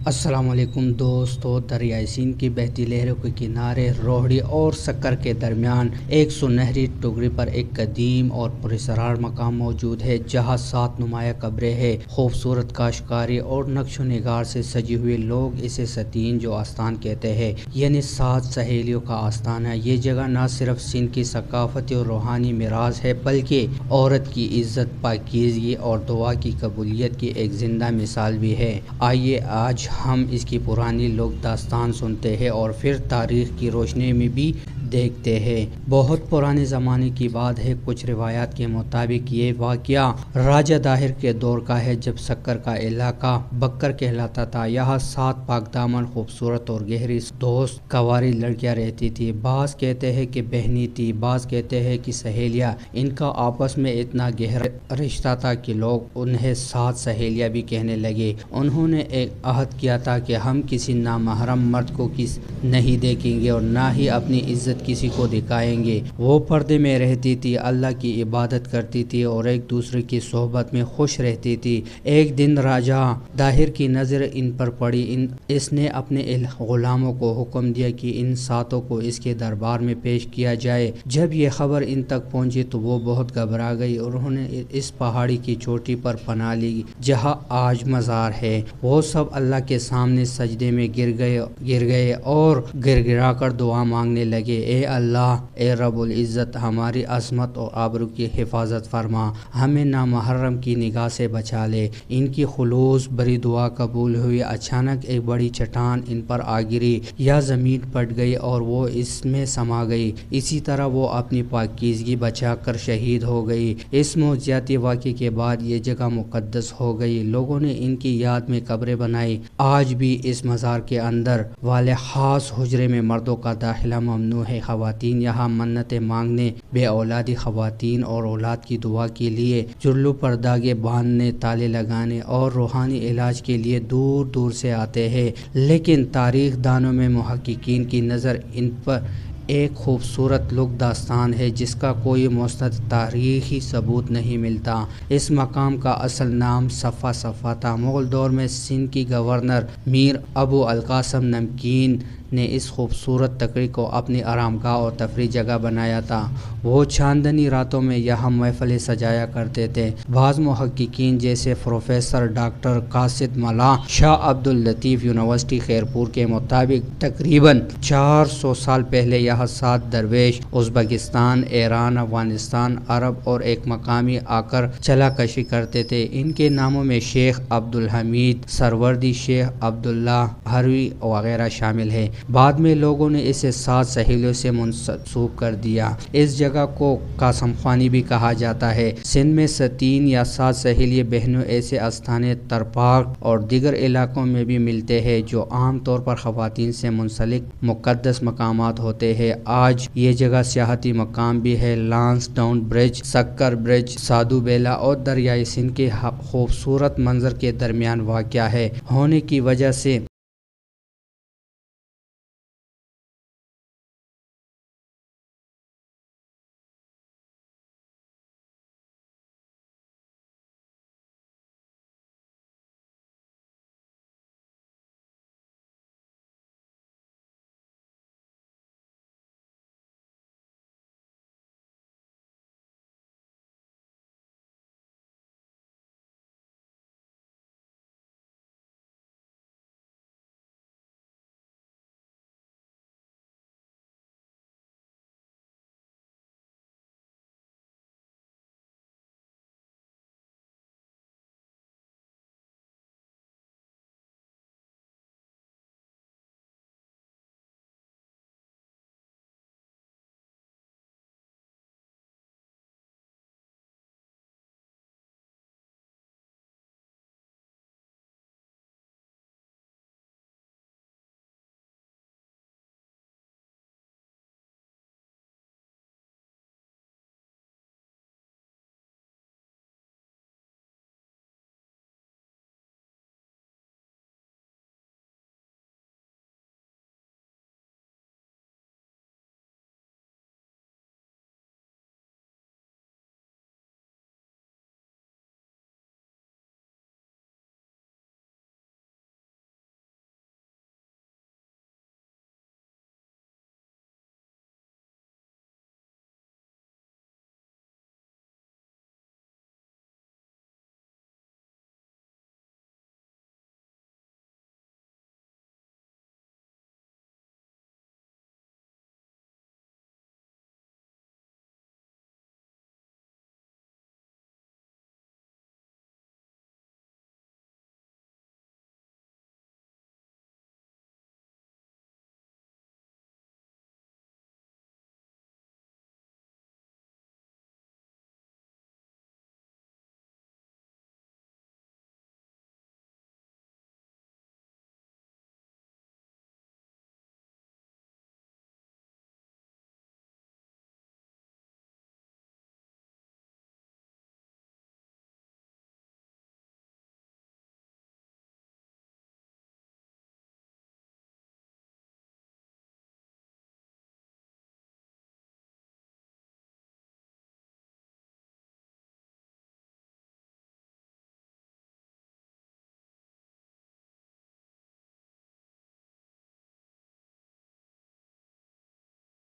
السلام علیکم دوستو، دریائے سندھ کی بہتی لہروں کے کنارے روہڑی اور سکر کے درمیان ایک سنہری ٹکڑی پر ایک قدیم اور پراسرار مقام موجود ہے جہاں 7 نمایاں قبریں ہیں۔ خوبصورت کاشتکاری اور نقش و نگار سے سجی ہوئی، لوگ اسے ستین جو آستان کہتے ہیں، یعنی 7 سہیلیوں کا آستانہ۔ یہ جگہ نہ صرف سندھ کی ثقافتی اور روحانی میراث ہے بلکہ عورت کی عزت، پاکیزگی اور دعا کی قبولیت کی ایک زندہ مثال بھی ہے۔ آئیے آج ہم اس کی پرانی لوک داستان سنتے ہیں اور پھر تاریخ کی روشنی میں بھی دیکھتے ہیں۔ بہت پرانے زمانے کی بات ہے۔ کچھ روایات کے مطابق یہ واقعہ راجہ داہر کے دور کا ہے، جب سکر کا علاقہ بکر کہلاتا تھا۔ یہاں 7 پاک دامن، خوبصورت اور گہری دوست کنواری لڑکیاں رہتی تھی۔ بعض کہتے ہیں کہ بہنیں تھی، بعض کہتے ہیں کہ سہیلیاں۔ ان کا آپس میں اتنا گہرا رشتہ تھا کہ لوگ انہیں 7 سہیلیاں بھی کہنے لگے۔ انہوں نے ایک عہد کیا تھا کہ ہم کسی نامحرم مرد کو نہیں دیکھیں گے اور نہ ہی اپنی عزت کسی کو دکھائیں گے۔ وہ پردے میں رہتی تھی، اللہ کی عبادت کرتی تھی اور ایک دوسرے کی صحبت میں خوش رہتی تھی۔ ایک دن راجہ داہر کی نظر ان پر پڑی۔ اس نے اپنے غلاموں کو حکم دیا کہ ان 7 کو اس کے دربار میں پیش کیا جائے۔ جب یہ خبر ان تک پہنچی تو وہ بہت گھبرا گئی اور انہوں نے اس پہاڑی کی چوٹی پر پناہ لی جہاں آج مزار ہے۔ وہ سب اللہ کے سامنے سجدے میں گر گئے اور گر گرا کر دعا مانگنے لگے۔ اے اللہ، اے رب العزت، ہماری عظمت اور آبرو کی حفاظت فرما، ہمیں نامحرم کی نگاہ سے بچا لے۔ ان کی خلوص بری دعا قبول ہوئی۔ اچانک ایک بڑی چٹان ان پر آ گری، یا زمین پھٹ گئی اور وہ اس میں سما گئی۔ اسی طرح وہ اپنی پاکیزگی بچا کر شہید ہو گئی۔ اس معجزاتی واقعے کے بعد یہ جگہ مقدس ہو گئی۔ لوگوں نے ان کی یاد میں قبریں بنائی۔ آج بھی اس مزار کے اندر والے خاص حجرے میں مردوں کا داخلہ ممنوع ہے۔ خواتین یہاں منتیں مانگنے، بے اولادی خواتین اور اولاد کی دعا کے لیے، چرلوں پر داغے باندھنے، تالے لگانے اور روحانی علاج کے لیے دور دور سے آتے ہیں۔ لیکن تاریخ دانوں میں محققین کی نظر ان پر ایک خوبصورت لوک داستان ہے جس کا کوئی مستند تاریخی ثبوت نہیں ملتا۔ اس مقام کا اصل نام صفا تھا۔ مغل دور میں سندھ کی گورنر میر ابو القاسم نمکین نے اس خوبصورت ٹکڑی کو اپنی آرام گاہ اور تفریح جگہ بنایا تھا۔ وہ چاندنی راتوں میں یہاں محفلیں سجایا کرتے تھے۔ بعض محققین جیسے پروفیسر ڈاکٹر قاصد ملا شاہ عبد اللطیف یونیورسٹی خیرپور کے مطابق تقریباً 400 سال پہلے یہاں 7 درویش ازبکستان، ایران، افغانستان، عرب اور ایک مقامی آ کر چلا کشی کرتے تھے۔ ان کے ناموں میں شیخ عبد الحمید سروردی، شیخ عبداللہ ہروی وغیرہ شامل ہیں۔ بعد میں لوگوں نے اسے 7 سہیلیوں سے منسوب کر دیا۔ اس جگہ کو قاسم خوانی بھی کہا جاتا ہے۔ سندھ میں ستین یا 7 سہیلی بہنوں ایسے آستانے ترپاک اور دیگر علاقوں میں بھی ملتے ہیں جو عام طور پر خواتین سے منسلک مقدس مقامات ہوتے ہیں۔ آج یہ جگہ سیاحتی مقام بھی ہے۔ لانس ڈاؤن برج، سکر برج، سادھو بیلا اور دریائے سندھ کے خوبصورت منظر کے درمیان واقع ہے ہونے کی وجہ سے